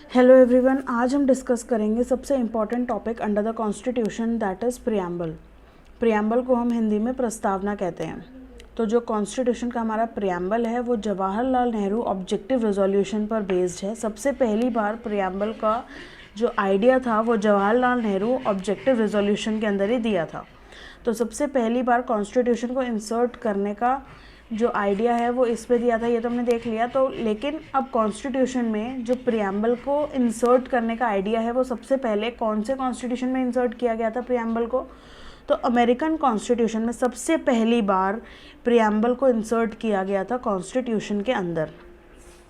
Hello everyone, आज हम discuss करेंगे सबसे important topic under the constitution, that is preamble. Preamble को हम हिंदी में प्रस्तावना कहते हैं। तो जो कॉन्स्टिट्यूशन का हमारा प्रियम्बल है वो जवाहरलाल नेहरू ऑब्जेक्टिव रेजोल्यूशन पर बेस्ड है। सबसे पहली बार प्रियम्बल का जो आइडिया था वो जवाहरलाल नेहरू ऑब्जेक्टिव रेजोल्यूशन के अंदर ही दिया था। तो सबसे पहली बार कॉन्स्टिट्यूशन को इंसर्ट करने का जो आइडिया है वो इस पे दिया था, ये तो हमने देख लिया। तो लेकिन अब कॉन्स्टिट्यूशन में जो प्रियम्बल को इंसर्ट करने का आइडिया है वो सबसे पहले कौन से कॉन्स्टिट्यूशन में इंसर्ट किया गया था प्रियम्बल को? तो अमेरिकन कॉन्स्टिट्यूशन में सबसे पहली बार प्रियम्बल को इंसर्ट किया गया था कॉन्स्टिट्यूशन के अंदर।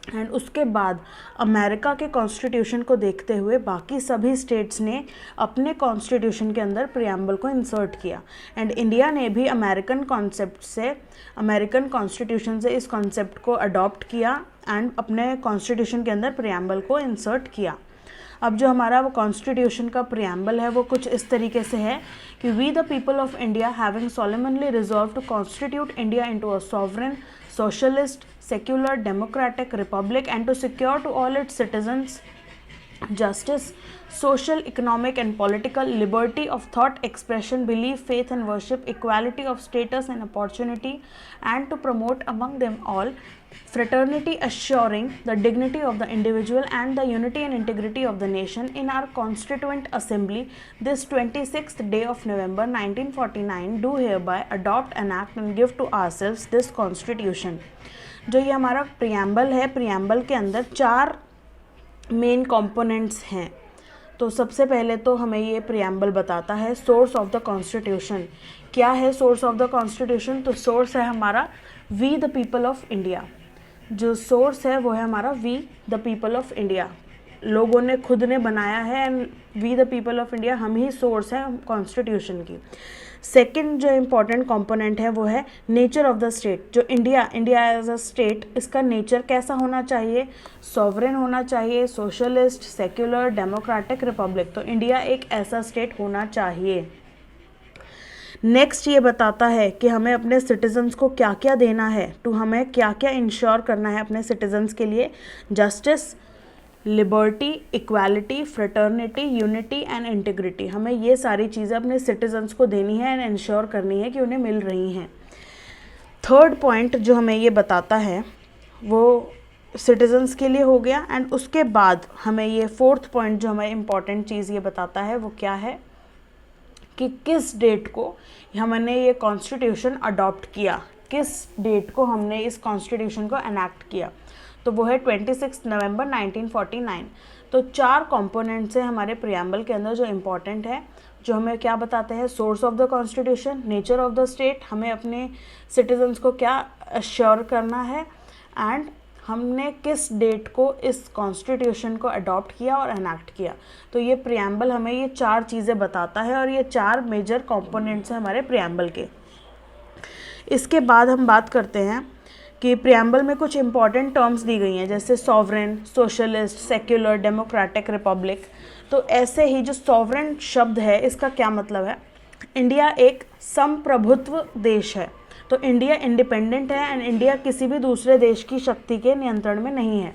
एंड उसके बाद अमेरिका के कॉन्स्टिट्यूशन को देखते हुए बाकी सभी स्टेट्स ने अपने कॉन्स्टिट्यूशन के अंदर प्रियम्बल को इंसर्ट किया। एंड इंडिया ने भी अमेरिकन कॉन्स्टिट्यूशन से इस कॉन्सेप्ट को अडॉप्ट किया एंड अपने कॉन्स्टिट्यूशन के अंदर प्रियम्बल को इंसर्ट किया। अब जो हमारा वो कॉन्स्टिट्यूशन का प्रियम्बल है वो कुछ इस तरीके से है कि we the people of India having solemnly resolved to constitute India into a sovereign socialist, secular, democratic republic and to secure to all its citizens justice, social, economic and political liberty of thought, expression, belief, faith and worship, equality of status and opportunity, and to promote among them all fraternity, assuring the dignity of the individual and the unity and integrity of the nation in our constituent assembly this 26th day of November 1949 do hereby adopt, enact and give to ourselves this constitution। जो ये हमारा preamble है, preamble के अंदर 4 main components हैं। तो सबसे पहले तो हमें ये प्रियम्बल बताता है सोर्स ऑफ द कॉन्स्टिट्यूशन। क्या है सोर्स ऑफ द कॉन्स्टिट्यूशन? तो सोर्स है हमारा we the people of India. जो सोर्स है वो है हमारा we the people of India. लोगों ने खुद ने बनाया है and we the people of India, हम ही सोर्स हैं कॉन्स्टिट्यूशन की। सेकंड जो इम्पॉर्टेंट कंपोनेंट है वो है नेचर ऑफ द स्टेट। जो इंडिया एज अ स्टेट, इसका नेचर कैसा होना चाहिए? सॉवरेन होना चाहिए, सोशलिस्ट, सेक्युलर, डेमोक्रेटिक, रिपब्लिक। तो इंडिया एक ऐसा स्टेट होना चाहिए। नेक्स्ट ये बताता है कि हमें अपने सिटीजन्स को क्या क्या देना है, तो हमें क्या क्या इंश्योर करना है अपने सिटीजन्स के लिए। Justice, liberty, equality, fraternity, unity and integrity. हमें ये सारी चीज़ें अपने सिटीजन्स को देनी है एंड इंश्योर करनी है कि उन्हें मिल रही हैं। थर्ड पॉइंट जो हमें ये बताता है वो सिटीजन्स के लिए हो गया। एंड उसके बाद हमें ये फोर्थ पॉइंट जो हमें इम्पॉर्टेंट चीज़ ये बताता है वो क्या है कि किस डेट को हमने ये कॉन्स्टिट्यूशन अडॉप्ट किया, किस डेट को हमने इस कॉन्स्टिट्यूशन को एनैक्ट किया। तो वो है 26 नवंबर 1949। तो 4 कंपोनेंट्स हैं हमारे प्रियम्बल के अंदर जो इम्पॉर्टेंट है, जो हमें क्या बताते हैं? Source of the constitution, nature of the state, हमें अपने सिटीजन्स को क्या अश्योर करना है, एंड हमने किस डेट को इस कॉन्स्टिट्यूशन को अडॉप्ट किया और एनैक्ट किया। तो ये प्रियम्बल हमें ये 4 चीज़ें बताता है और ये 4 मेजर कंपोनेंट्स हैं हमारे प्रियम्बल के। इसके बाद हम बात करते हैं कि प्रियम्बल में कुछ इंपॉर्टेंट टर्म्स दी गई हैं, जैसे sovereign, socialist, secular, democratic, Republic. तो ऐसे ही जो सॉवरेन शब्द है इसका क्या मतलब है? इंडिया एक संप्रभुत्व देश है। तो इंडिया इंडिपेंडेंट है एंड इंडिया किसी भी दूसरे देश की शक्ति के नियंत्रण में नहीं है।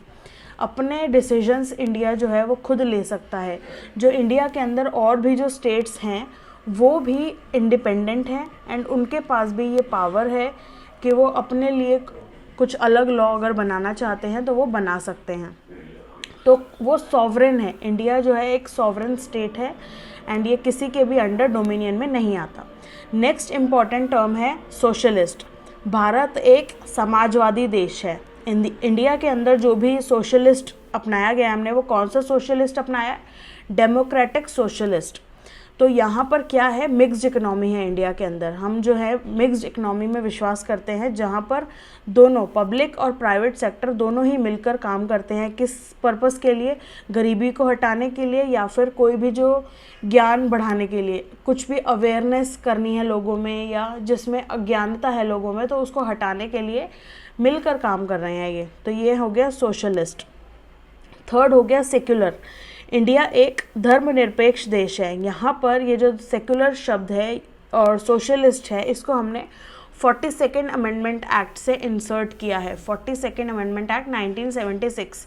अपने डिसीजंस इंडिया जो है वो खुद ले सकता है। जो इंडिया के अंदर और भी जो स्टेट्स हैं वो भी इंडिपेंडेंट हैं एंड उनके पास भी ये पावर है कि वो अपने लिए कुछ अलग लॉ अगर बनाना चाहते हैं तो वो बना सकते हैं। तो वो सॉवरेन है। इंडिया जो है एक सॉवरेन स्टेट है एंड ये किसी के भी अंडर डोमिनियन में नहीं आता। नेक्स्ट इम्पॉर्टेंट टर्म है सोशलिस्ट। भारत एक समाजवादी देश है। इंडिया के अंदर जो भी सोशलिस्ट अपनाया गया, हमने वो कौन सा सोशलिस्ट अपनाया? Democratic socialist. तो यहाँ पर क्या है? मिक्स्ड इकोनॉमी है इंडिया के अंदर। हम जो है मिक्स्ड इकोनॉमी में विश्वास करते हैं, जहाँ पर दोनों पब्लिक और प्राइवेट सेक्टर दोनों ही मिलकर काम करते हैं। किस पर्पस के लिए? गरीबी को हटाने के लिए या फिर कोई भी जो ज्ञान बढ़ाने के लिए, कुछ भी अवेयरनेस करनी है लोगों में या जिसमें अज्ञानता है लोगों में तो उसको हटाने के लिए मिलकर काम कर रहे हैं ये। तो ये हो गया सोशलिस्ट। थर्ड हो गया सेक्युलर। इंडिया एक धर्मनिरपेक्ष देश है। यहाँ पर ये जो सेक्युलर शब्द है और सोशलिस्ट है इसको हमने 42nd अमेंडमेंट एक्ट से इंसर्ट किया है। 42nd amendment act 1976।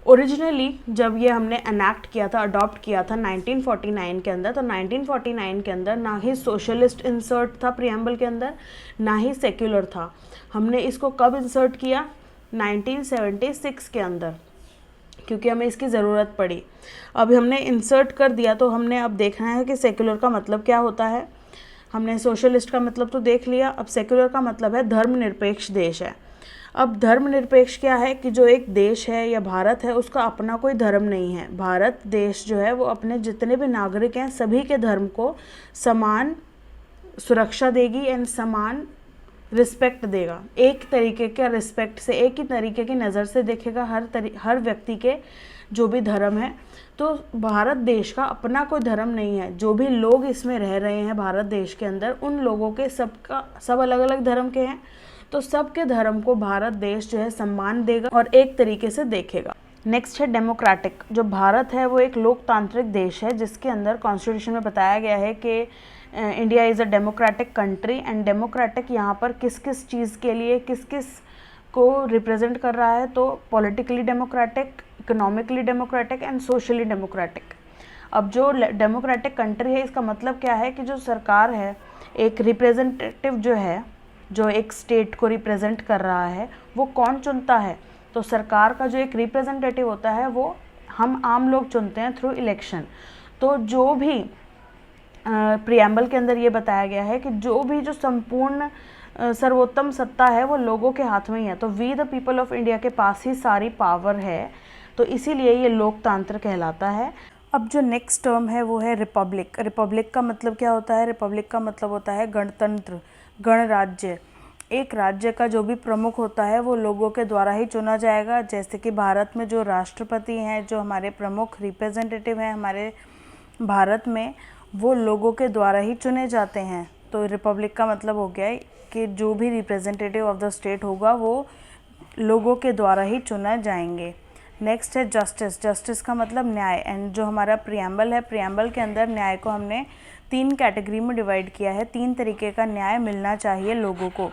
ओरिजिनली जब ये हमने एनैक्ट किया था, अडॉप्ट किया था 1949 के अंदर, तो 1949 के अंदर ना ही सोशलिस्ट इंसर्ट था प्रियम्बल के अंदर, ना ही सेक्युलर था। हमने इसको कब इंसर्ट किया? 1976 के अंदर, क्योंकि हमें इसकी ज़रूरत पड़ी। अब हमने इंसर्ट कर दिया तो हमने अब देखना है कि सेक्युलर का मतलब क्या होता है। हमने सोशलिस्ट का मतलब तो देख लिया, अब सेक्युलर का मतलब है धर्मनिरपेक्ष देश है। अब धर्मनिरपेक्ष क्या है कि जो एक देश है या भारत है उसका अपना कोई धर्म नहीं है। भारत देश जो है वो अपने जितने भी नागरिक हैं सभी के धर्म को समान सुरक्षा देगी एंड समान रिस्पेक्ट देगा। एक तरीके के रिस्पेक्ट से, एक ही तरीके की नज़र से देखेगा हर व्यक्ति के जो भी धर्म है। तो भारत देश का अपना कोई धर्म नहीं है। जो भी लोग इसमें रह रहे हैं भारत देश के अंदर, उन लोगों के सब अलग अलग धर्म के हैं, तो सबके धर्म को भारत देश जो है सम्मान देगा और एक तरीके से देखेगा। नेक्स्ट है डेमोक्रेटिक। जो भारत है वो एक लोकतांत्रिक देश है जिसके अंदर कॉन्स्टिट्यूशन में बताया गया है कि India is a democratic country. And democratic यहाँ पर किस किस चीज़ के लिए, किस किस को रिप्रेजेंट कर रहा है, तो politically democratic, economically democratic and socially democratic. अब जो डेमोक्रेटिक कंट्री है इसका मतलब क्या है कि जो सरकार है, एक रिप्रेजेंटेटिव जो है, जो एक स्टेट को रिप्रेजेंट कर रहा है, वो कौन चुनता है? तो सरकार का जो एक रिप्रेजेंटेटिव होता है वो हम आम लोग चुनते हैं थ्रू इलेक्शन। तो जो भी प्रियम्बल के अंदर ये बताया गया है कि जो भी जो संपूर्ण सर्वोत्तम सत्ता है वो लोगों के हाथ में ही है। तो we the people of India के पास ही सारी पावर है, तो इसीलिए ये लोकतंत्र कहलाता है। अब जो नेक्स्ट टर्म है वो है रिपब्लिक। रिपब्लिक का मतलब क्या होता है? रिपब्लिक का मतलब होता है गणतंत्र, गणराज्य। एक राज्य का जो भी प्रमुख होता है वो लोगों के द्वारा ही चुना जाएगा। जैसे कि भारत में जो राष्ट्रपति हैं, जो हमारे प्रमुख रिप्रेजेंटेटिव हैं हमारे भारत में, वो लोगों के द्वारा ही चुने जाते हैं। तो रिपब्लिक का मतलब हो गया है कि जो भी रिप्रेजेंटेटिव ऑफ द स्टेट होगा वो लोगों के द्वारा ही चुना जाएंगे। नेक्स्ट है जस्टिस। जस्टिस का मतलब न्याय। एंड जो हमारा प्रियम्बल है, प्रियम्बल के अंदर न्याय को हमने 3 कैटेगरी में डिवाइड किया है। 3 तरीके का न्याय मिलना चाहिए लोगों को: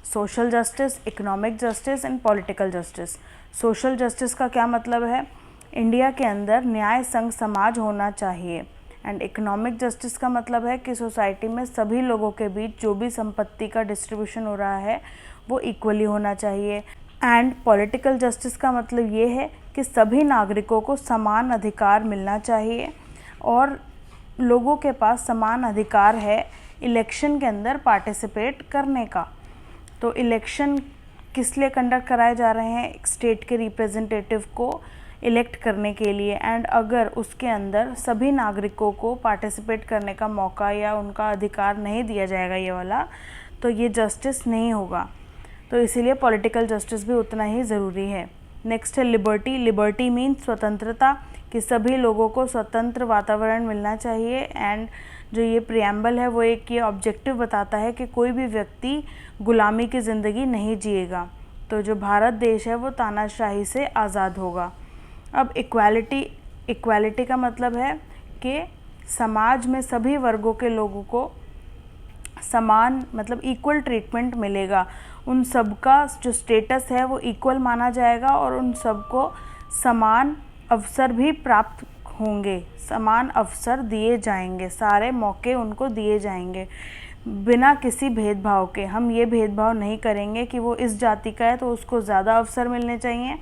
social justice, economic justice and political justice. Social justice का क्या मतलब है? इंडिया के अंदर न्याय संग समाज होना चाहिए। एंड इकोनॉमिक जस्टिस का मतलब है कि सोसाइटी में सभी लोगों के बीच जो भी संपत्ति का डिस्ट्रीब्यूशन हो रहा है वो इक्वली होना चाहिए। एंड पॉलिटिकल जस्टिस का मतलब ये है कि सभी नागरिकों को समान अधिकार मिलना चाहिए और लोगों के पास समान अधिकार है इलेक्शन के अंदर पार्टिसिपेट करने का। तो इलेक्शन किस लिए कंडक्ट कराए जा रहे हैं? एक स्टेट के रिप्रेजेंटेटिव को इलेक्ट करने के लिए। एंड अगर उसके अंदर सभी नागरिकों को पार्टिसिपेट करने का मौका या उनका अधिकार नहीं दिया जाएगा ये वाला, तो ये जस्टिस नहीं होगा। तो इसीलिए पॉलिटिकल जस्टिस भी उतना ही ज़रूरी है। नेक्स्ट है लिबर्टी। लिबर्टी मीन्स स्वतंत्रता, कि सभी लोगों को स्वतंत्र वातावरण मिलना चाहिए। एंड जो ये प्रियम्बल है वो एक ये ऑब्जेक्टिव बताता है कि कोई भी व्यक्ति गुलामी की ज़िंदगी नहीं जिएगा। तो जो भारत देश है वो तानाशाही से आज़ाद होगा। अब इक्वालिटी। इक्वालिटी का मतलब है कि समाज में सभी वर्गों के लोगों को समान, मतलब इक्वल ट्रीटमेंट मिलेगा। उन सबका जो स्टेटस है वो इक्वल माना जाएगा और उन सबको समान अवसर भी प्राप्त होंगे, समान अवसर दिए जाएंगे, सारे मौके उनको दिए जाएंगे बिना किसी भेदभाव के। हम ये भेदभाव नहीं करेंगे कि वो इस जाति का है तो उसको ज़्यादा अवसर मिलने चाहिए,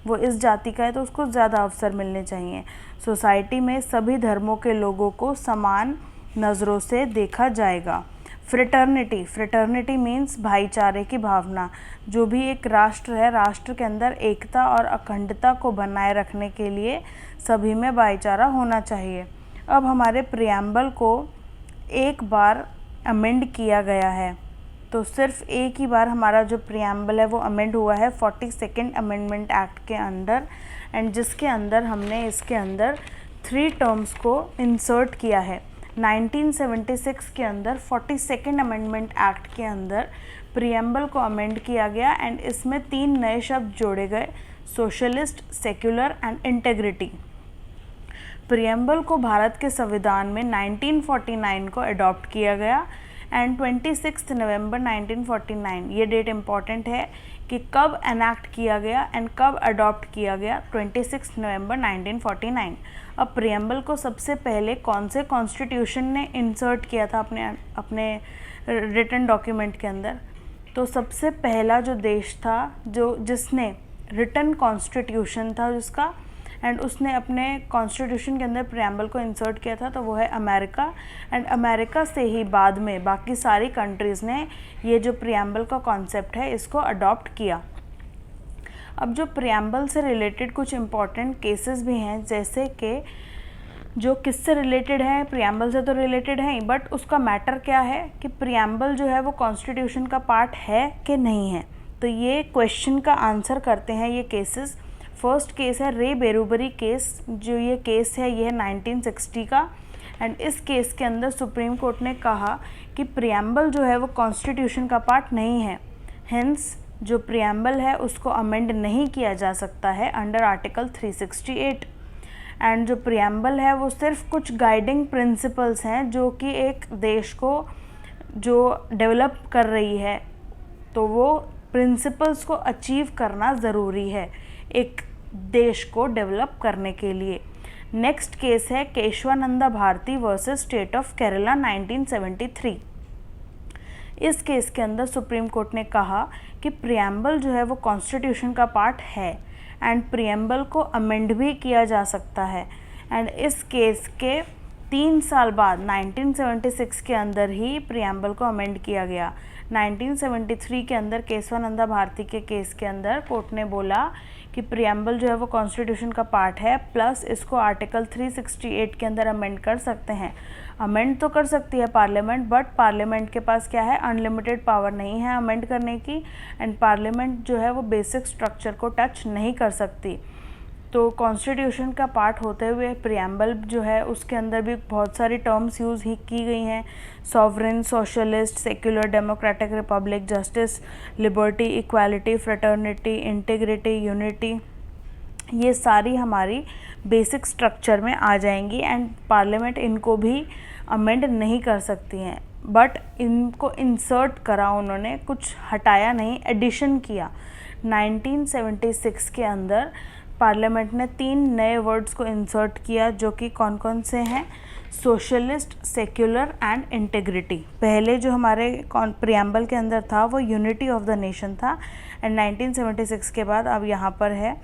वो इस जाति का है तो उसको ज़्यादा अवसर मिलने चाहिए। सोसाइटी में सभी धर्मों के लोगों को समान नज़रों से देखा जाएगा। फ्रेटर्निटी। फ्रेटर्निटी मीन्स भाईचारे की भावना। जो भी एक राष्ट्र है, राष्ट्र के अंदर एकता और अखंडता को बनाए रखने के लिए सभी में भाईचारा होना चाहिए। अब हमारे प्रियम्बल को एक बार अमेंड किया गया है, तो सिर्फ एक ही बार हमारा जो प्रियम्बल है वो अमेंड हुआ है 42nd अमेंडमेंट एक्ट के अंदर। एंड जिसके अंदर हमने इसके अंदर 3 टर्म्स को इंसर्ट किया है। 1976 के अंदर 42nd अमेंडमेंट एक्ट के अंदर प्रियम्बल को अमेंड किया गया एंड इसमें 3 नए शब्द जोड़े गए: socialist, secular and integrity. Preamble को भारत के संविधान में 1949 को अडॉप्ट किया गया एंड 26 नवंबर 1949 ये डेट इम्पॉर्टेंट है कि कब एनैक्ट किया गया एंड कब अडॉप्ट किया गया, 26 नवंबर 1949। अब प्रियम्बल को सबसे पहले कौन से कॉन्स्टिट्यूशन ने इंसर्ट किया था अपने रिटन डॉक्यूमेंट के अंदर? तो सबसे पहला जो देश था जिसने रिटन कॉन्स्टिट्यूशन था जिसका, एंड उसने अपने कॉन्स्टिट्यूशन के अंदर प्रियम्बल को इंसर्ट किया था, तो वो है अमेरिका। एंड अमेरिका से ही बाद में बाकी सारी कंट्रीज़ ने ये जो प्रियम्बल का कॉन्सेप्ट है इसको अडॉप्ट किया। अब जो प्रियम्बल से रिलेटेड कुछ इम्पॉर्टेंट केसेस भी हैं, जैसे कि जो किससे रिलेटेड है, प्रियम्बल से तो रिलेटेड है ही, बट उसका मैटर क्या है कि प्रियम्बल जो है वो कॉन्स्टिट्यूशन का पार्ट है कि नहीं है। तो ये क्वेश्चन का आंसर करते हैं ये केसेस। फर्स्ट केस है रे बेरूबरी केस। जो ये केस है ये है 1960 का, एंड इस केस के अंदर सुप्रीम कोर्ट ने कहा कि प्रियम्बल जो है वो कॉन्स्टिट्यूशन का पार्ट नहीं है, हेंस जो प्रियम्बल है उसको अमेंड नहीं किया जा सकता है अंडर आर्टिकल 368। एंड जो प्रियम्बल है वो सिर्फ कुछ गाइडिंग प्रिंसिपल्स हैं जो कि एक देश को जो डेवलप कर रही है, तो वो प्रिंसिपल्स को अचीव करना ज़रूरी है एक देश को डेवलप करने के लिए। नेक्स्ट केस है Kesavananda Bharati versus state of Kerala 1973। इस केस के अंदर सुप्रीम कोर्ट ने कहा कि प्रियम्बल जो है वो कॉन्स्टिट्यूशन का पार्ट है एंड प्रियम्बल को अमेंड भी किया जा सकता है। एंड इस केस के 3 साल बाद 1976 के अंदर ही प्रियम्बल को अमेंड किया गया। 1973 के अंदर केशवानंदा भारती के केस के अंदर कोर्ट ने बोला कि प्रियम्बल जो है वो कॉन्स्टिट्यूशन का पार्ट है, प्लस इसको आर्टिकल 368 के अंदर अमेंड कर सकते हैं। अमेंड तो कर सकती है पार्लियामेंट, बट पार्लियामेंट के पास क्या है, अनलिमिटेड पावर नहीं है अमेंड करने की, एंड पार्लियामेंट जो है वो बेसिक स्ट्रक्चर को टच नहीं कर सकती। तो कॉन्स्टिट्यूशन का पार्ट होते हुए प्रियम्बल जो है उसके अंदर भी बहुत सारी टर्म्स यूज़ ही की गई हैं, sovereign, socialist, secular, democratic Republic, justice, liberty, equality, fraternity, integrity, unity, ये सारी हमारी बेसिक स्ट्रक्चर में आ जाएंगी एंड पार्लियामेंट इनको भी अमेंड नहीं कर सकती हैं, बट इनको इंसर्ट करा उन्होंने, कुछ हटाया नहीं, एडिशन किया। 1976 के अंदर पार्लियामेंट ने 3 नए वर्ड्स को इंसर्ट किया, जो कि कौन कौन से हैं, सोशलिस्ट, सेक्युलर एंड इंटीग्रिटी। पहले जो हमारे प्रियम्बल के अंदर था वो यूनिटी ऑफ द नेशन था, एंड 1976 के बाद अब यहाँ पर है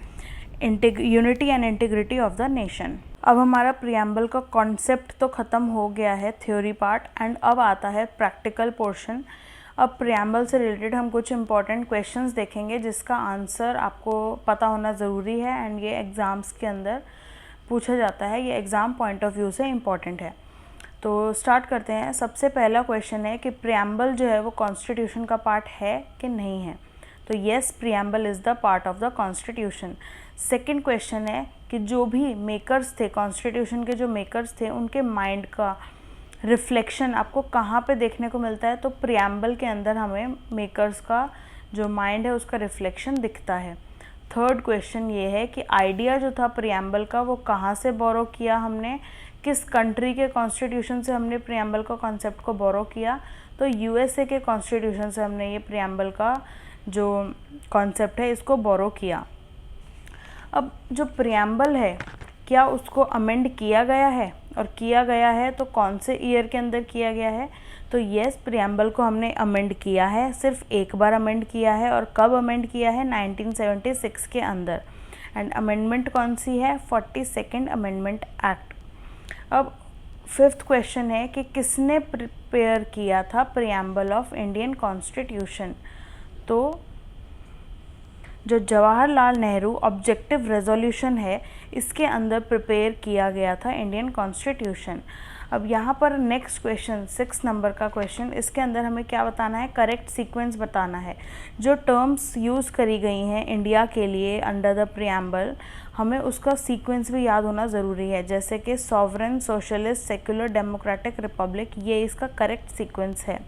unity and integrity of the nation. अब हमारा प्रियम्बल का कॉन्सेप्ट तो ख़त्म हो गया है, थ्योरी पार्ट, एंड अब आता है प्रैक्टिकल पोर्शन। अब प्रियम्बल से रिलेटेड हम कुछ इंपॉर्टेंट क्वेश्चंस देखेंगे जिसका आंसर आपको पता होना ज़रूरी है, एंड ये एग्ज़ाम्स के अंदर पूछा जाता है, ये एग्ज़ाम पॉइंट ऑफ व्यू से इम्पॉर्टेंट है। तो स्टार्ट करते हैं। सबसे पहला क्वेश्चन है कि प्रियम्बल जो है वो कॉन्स्टिट्यूशन का पार्ट है कि नहीं है। तो yes, preamble is the part of the constitution. Second question है कि जो भी मेकर्स थे, कॉन्स्टिट्यूशन के जो मेकर्स थे, उनके माइंड का रिफ्लेक्शन आपको कहाँ पे देखने को मिलता है? तो प्रियम्बल के अंदर हमें मेकर्स का जो माइंड है उसका रिफ्लेक्शन दिखता है। थर्ड क्वेश्चन ये है कि आइडिया जो था प्रियम्बल का वो कहाँ से बोरो किया हमने, किस कंट्री के कॉन्स्टिट्यूशन से हमने प्रियम्बल का कॉन्सेप्ट को बोरो किया? तो यूएसए के कॉन्स्टिट्यूशन से हमने ये प्रियम्बल का जो कॉन्सेप्ट है इसको बोरो किया। अब जो प्रियम्बल है क्या उसको अमेंड किया गया है, और किया गया है तो कौन से ईयर के अंदर किया गया है? तो येस, प्रियम्बल को हमने अमेंड किया है, सिर्फ एक बार अमेंड किया है, और कब अमेंड किया है? 1976 के अंदर। एंड अमेंडमेंट कौन सी है? 42nd amendment act. अब फिफ्थ क्वेश्चन है कि किसने प्रिपेयर किया था प्रियम्बल ऑफ इंडियन कॉन्स्टिट्यूशन? तो जो जवाहरलाल नेहरू ऑब्जेक्टिव रेजोल्यूशन है इसके अंदर प्रिपेयर किया गया था इंडियन कॉन्स्टिट्यूशन। अब यहाँ पर नेक्स्ट क्वेश्चन 6 नंबर का क्वेश्चन, इसके अंदर हमें क्या बताना है? करेक्ट सीक्वेंस बताना है। जो टर्म्स यूज़ करी गई हैं इंडिया के लिए अंडर द प्रियम्बल, हमें उसका सीक्वेंस भी याद होना ज़रूरी है, जैसे कि sovereign, socialist, secular, democratic republic, ये इसका करेक्ट सीक्वेंस है।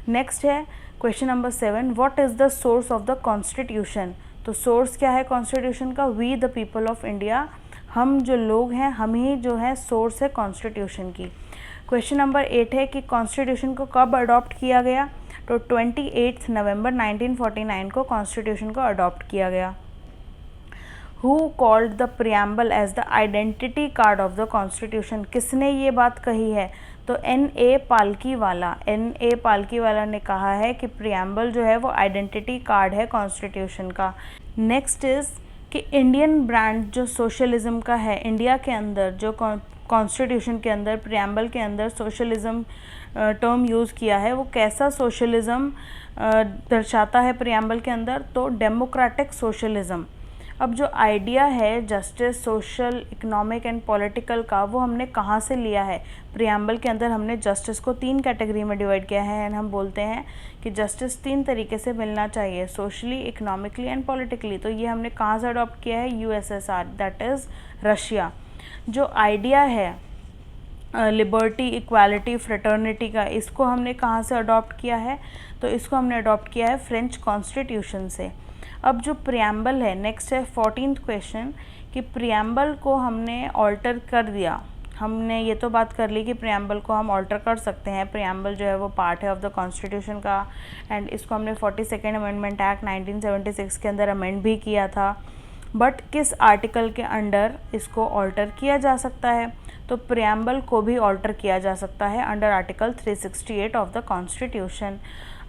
नेक्स्ट है question number 7, what is the source of the constitution? तो सोर्स क्या है कॉन्स्टिट्यूशन का? We the people of India, हम जो लोग हैं हम ही जो है सोर्स है कॉन्स्टिट्यूशन की। क्वेश्चन नंबर 8 है कि कॉन्स्टिट्यूशन को कब अडॉप्ट किया गया? तो 28 नवंबर 1949 को कॉन्स्टिट्यूशन को अडॉप्ट किया गया। Who called the preamble as the identity card of the constitution? किसने ये बात कही है? तो N.A. पालकीवाला ने कहा है कि preamble जो है वो आइडेंटिटी कार्ड है कॉन्स्टिट्यूशन का। नेक्स्ट इज़ कि इंडियन ब्रांड जो सोशलिज्म का है, इंडिया के अंदर जो कॉन्स्टिट्यूशन के अंदर प्रियम्बल के अंदर सोशलिज्म टर्म यूज़ किया है, वो कैसा सोशलिज्म दर्शाता है प्रियम्बल के अंदर? तो डेमोक्रेटिक सोशलिज्म। अब जो आइडिया है justice, social, economic and political का, वो हमने कहाँ से लिया है? प्रियम्बल के अंदर हमने जस्टिस को 3 कैटेगरी में डिवाइड किया है एंड हम बोलते हैं कि जस्टिस 3 तरीके से मिलना चाहिए, सोशली, इकोनॉमिकली एंड पॉलिटिकली। तो ये हमने कहाँ से अडॉप्ट किया है? USSR, that is Russia. जो आइडिया है लिबर्टी, इक्वालिटी, फ्रेटर्निटी का, इसको हमने कहाँ से अडॉप्ट किया है? तो इसको हमने अडॉप्ट किया है फ्रेंच कॉन्स्टिट्यूशन से। अब जो प्रियम्बल है, नेक्स्ट है 14th क्वेश्चन कि प्रियम्बल को हमने ऑल्टर कर दिया। हमने ये तो बात कर ली कि प्रियम्बल को हम ऑल्टर कर सकते हैं, प्रियम्बल जो है वो पार्ट है ऑफ द कॉन्स्टिट्यूशन का, एंड इसको हमने 42nd अमेंडमेंट एक्ट 1976 के अंदर अमेंड भी किया था। बट किस आर्टिकल के अंडर इसको ऑल्टर किया जा सकता है? तो प्रियम्बल को भी ऑल्टर किया जा सकता है under article 368 of the constitution.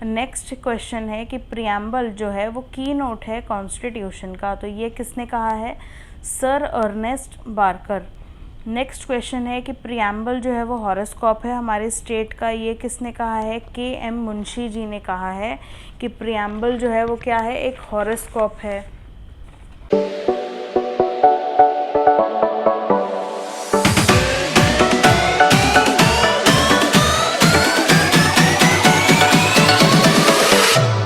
Next question है कि प्रियम्बल जो है वो की नोट है कॉन्स्टिट्यूशन का, तो ये किसने कहा है? Sir Ernest Barker. Next question है कि प्रियम्बल जो है वो हॉरोस्कोप है हमारे स्टेट का, ये किसने कहा है? KM मुंशी जी ने कहा है कि प्रियम्बल जो है वो क्या है? एक हॉरोस्कोप है।